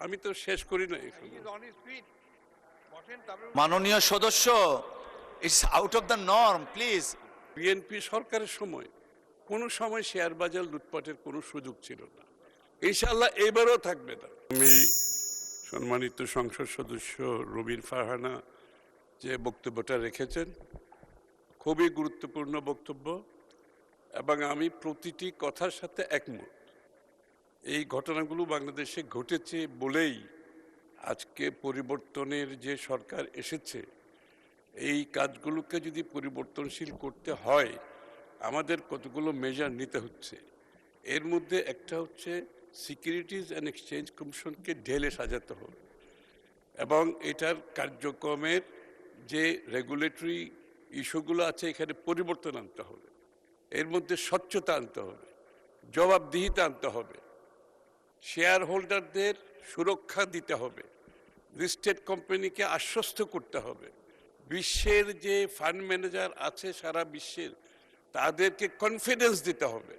আমি তো শেষ করি না। মাননীয় সদস্য, it's out of the norm, please. BNP সরকারের সময় কোনো সময় শেয়ার বাজার লুটপাটের কোনো সুযোগ ছিল না, ইনশাআল্লাহ এবারও থাকবে না। আমি সম্মানিত সংসদ সদস্য রবিন ফারহানা যে বক্তব্যটা রেখেছেন খুবই গুরুত্বপূর্ণ বক্তব্য, এবং আমি প্রতিটি কথার সাথে একমত। এই ঘটনাগুলো বাংলাদেশে ঘটেছে বলেই আজকে পরিবর্তনের যে সরকার এসেছে, এই কাজগুলোকে যদি পরিবর্তনশীল করতে হয় আমাদের কতগুলো মেজার নিতে হচ্ছে। এর মধ্যে একটা হচ্ছে সিকিউরিটিজ অ্যান্ড এক্সচেঞ্জ কমিশনকে ঢেলে সাজাতে হবে, এবং এটার কার্যক্রমের যে রেগুলেটরি ইস্যুগুলো আছে এখানে পরিবর্তন আনতে হবে। এর মধ্যে স্বচ্ছতা আনতে হবে, জবাবদিহিতা আনতে হবে, শেয়ার হোল্ডারদের সুরক্ষা দিতে হবে, লিস্টেড কোম্পানিকে আশ্বস্ত করতে হবে, বিশ্বের যে ফান্ড ম্যানেজার আছে সারা বিশ্বের তাদেরকে কনফিডেন্স দিতে হবে।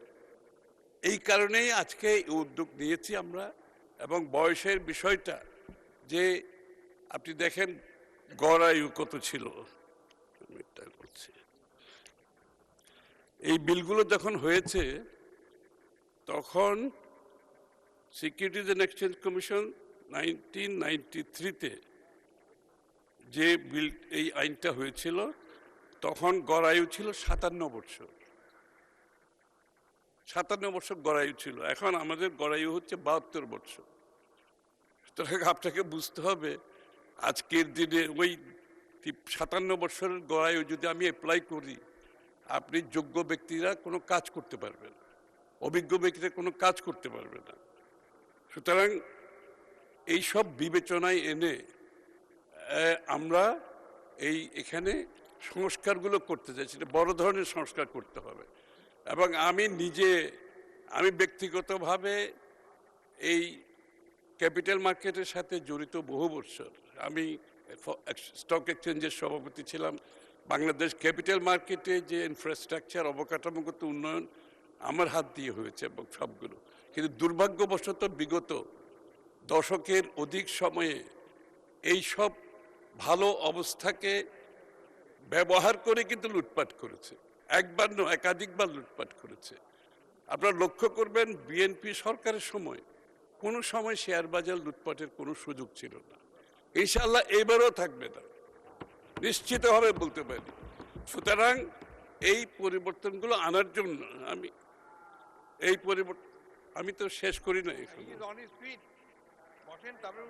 এই কারণেই আজকে এই উদ্যোগ নিয়েছি আমরা। এবং বয়সের বিষয়টা যে আপনি দেখেন গড় আয়ু কত ছিল, এই বিলগুলো যখন হয়েছে তখন সিকিউরিটিজ অ্যান্ড এক্সচেঞ্জ কমিশন 1993-তে যে বিল এই আইনটা হয়েছিল তখন গড় আয়ু ছিল 57 বছর। 57 বছর গড় আয়ু ছিল, এখন আমাদের গড় আয়ু হচ্ছে 72 বছর। সুতরাং আপনাকে বুঝতে হবে আজকের দিনে ওই 57 বছরের গড় আয়ু যদি আমি অ্যাপ্লাই করি, আপনি যোগ্য ব্যক্তিরা কোনো কাজ করতে পারবে না, অভিজ্ঞ ব্যক্তিরা কোনো কাজ করতে পারবে না। সুতরাং এইসব বিবেচনায় এনে আমরা এখানে সংস্কারগুলো করতে চাই, সেটা বড় ধরনের সংস্কার করতে হবে। এবং আমি ব্যক্তিগতভাবে এই ক্যাপিটাল মার্কেটের সাথে জড়িত বহু বছর। আমি স্টক এক্সচেঞ্জের সভাপতি ছিলাম। বাংলাদেশ ক্যাপিটাল মার্কেটে যে ইনফ্রাস্ট্রাকচার অবকাঠামোগত উন্নয়ন আমার হাত দিয়ে হয়েছে এবং সবগুলো, কিন্তু দুর্ভাগ্যবশত বিগত দশকের অধিক সময়ে এই সব ভালো অবস্থাকে ব্যবহার করে কিন্তু লুটপাট করেছে, একবার নয় একাধিকবার লুটপাট করেছে। আপনারা লক্ষ্য করবেন বিএনপি সরকারের সময় কোনো সময় শেয়ার বাজার লুটপাটের কোনো সুযোগ ছিল না, ইনশাআল্লাহ এবারও থাকবে না, নিশ্চিতভাবে বলতে পারি। সুতরাং এই পরিবর্তনগুলো আনার জন্য আমি তো শেষ করি না।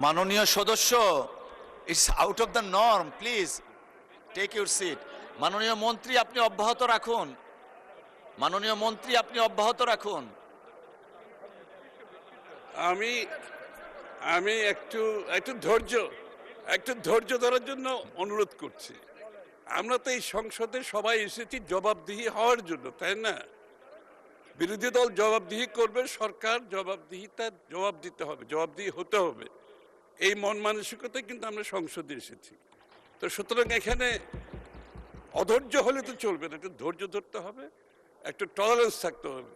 মাননীয় সদস্য, it's out of the norm, please take your seat. মাননীয় মন্ত্রী আপনি অব্যাহত রাখুন। মাননীয় মন্ত্রী আপনি অব্যাহত রাখুন। আমি একটু ধৈর্য ধরার জন্য অনুরোধ করছি। আমরা তো এই সংসদে সবাই এসেছি জবাবদিহি হওয়ার জন্য, তাই না? বিরোধী দল জবাবদিহি করবে, সরকার জবাব দিতে হবে, জবাবদিহি হতে হবে। এই মন মানসিকতায় কিন্তু আমরা সংসদে এসেছি। তো সুতরাং এখানে অধৈর্য হলে তো চলবে না, একটু ধৈর্য ধরতে হবে, একটু টলারেন্স থাকতে হবে।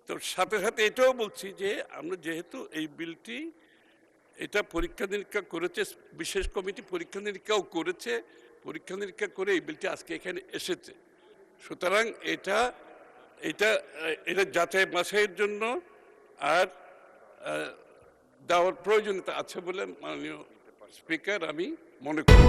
তো সাথে সাথে এটাও বলছি যে আমরা যেহেতু এই বিলটি এটা পরীক্ষা নিরীক্ষা করেছে, বিশেষ কমিটি পরীক্ষা নিরীক্ষাও করেছে, পরীক্ষা নিরীক্ষা করে এই বিলটি আজকে এখানে এসেছে। সুতরাং এটা যাচাই বাছাইয়ের জন্য আর দেওয়ার প্রয়োজনীয়তা আছে বলে মাননীয় স্পিকার আমি মনে করি।